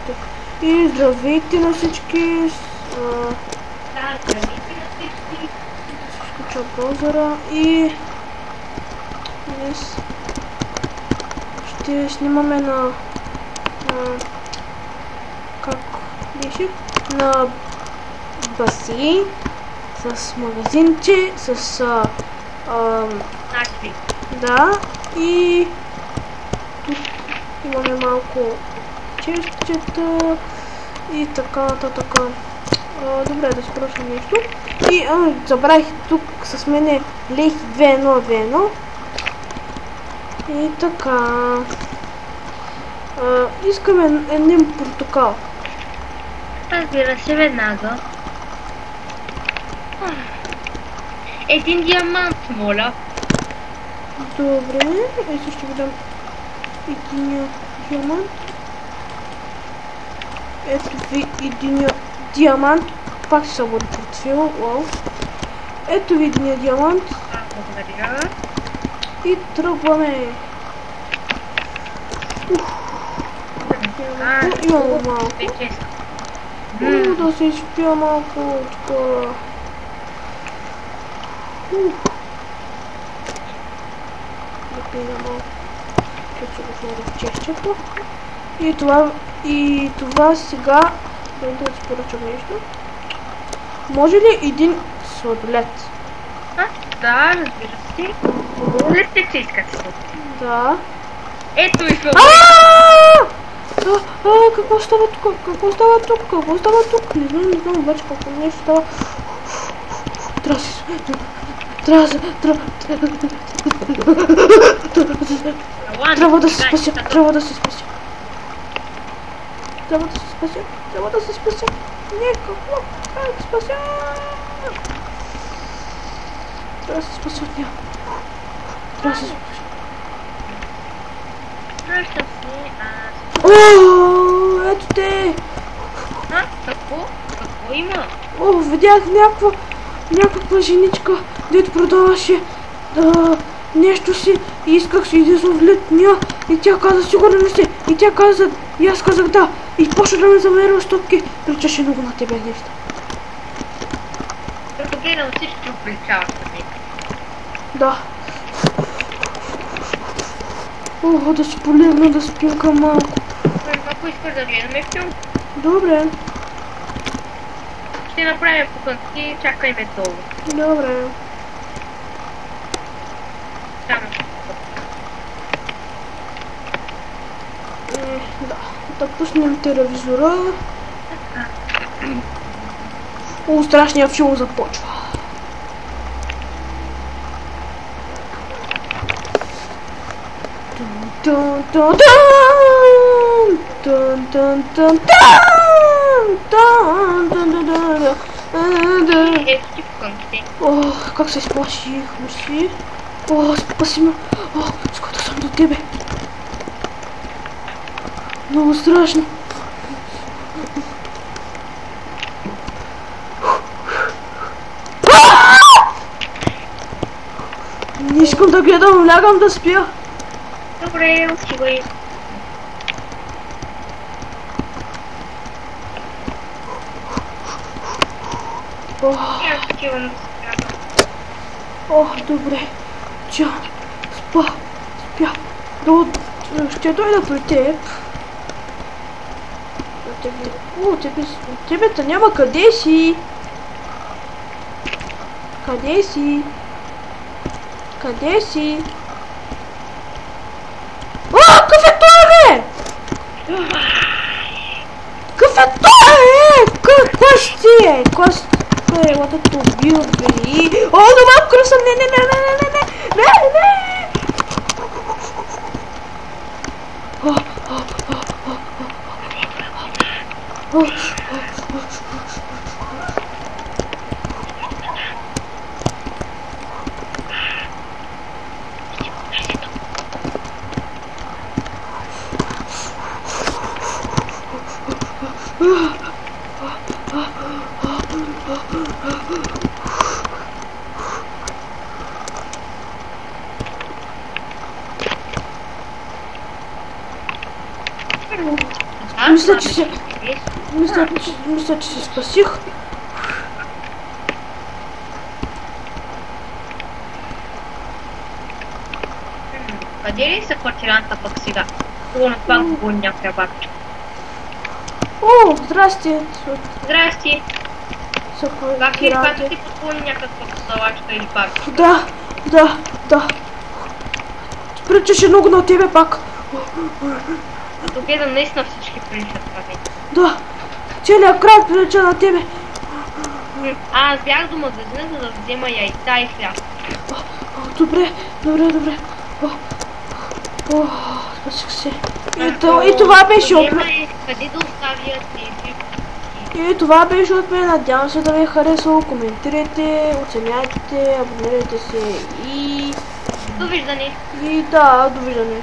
здравейте. И здравейте на всички. Изключа браузъра и днес ще снимаме на как беше? На басейн с магазинче, с да, и тук имаме малко честчета и така нататък. Добре, да спрашам нещо. И забравих тук с мене лехи 2121. И така. Искаме един портокал. Разбира се, веднага. Един диамант, моля. Добре, ето ще ви дам един диамант. Ето ви един диамант. Пак ще събуди портфел. Уау. Ето ви един диамант. Благодаря. И тръгваме. Имало малко. Да се изпия малко такова. Да пия малко. Тук ще го сложа в чещето. И това сега... Да си поръчам нещо. Може ли един сладолет? Да, разбира се. Сладолет че искате? Да. Ето и сладолет. Какво става тук? Какво става тук? Какво става тук? Не знам обаче какво нещо става. Трябва да се спася. Трябва да се спася. Не, какво? Трябва да се спася. Трябва да се спася от нея. Трябва да се спася. Връщам се, Ето те! Какво има? Видях някаква женичка, дето продаваше нещо си и исках си да изловлят нея и тя каза сигурно ли си и тя каза и аз казах да и почна да ме замерва стопки. Приличаше много на тебе нещо. Като гледам всички приличават на мен. Да. Да си полегна да спинка малко. Ако искаш да гледаме филм, Добре. ще направим покънки, чакай ме долу. Добре. Да пуснем телевизора. Страшният филм започва. Как се сплашихме си. Спаси ме. Скоро съм до тебе. Много страшно. Не искам да гледам, лягам да спя. Добре, отивай. Добре. Спя. Ще дойда при теб. Тебе няма. Къде си? Къде си? Какъв е той, бе? Какъв е той, бе? Кой ще е? Кой е? Латото убил, бе? Дома кръсъм! Не! Мисля, че се спасих. Къде ли са квартиранта пък сега? Сигурно това го някаква бабичка. О, здрасти. Здрасти. Са Как ли квартиранти. ти подпълни някаква салачка или бабичка? Да. Приличаше много на тебе пак. Като гледам наистина всички приличат това вече. Да, целият край прилича на тебе. Аз бях до магазина, за да взема яйца и хляб. Добре. Спасих се. И това беше от мен. Къде да оставя тези? И това беше от мен. Надявам се да ви е харесало. Коментирайте, оценяйте, абонирайте се и... Довиждане! И да, довиждане.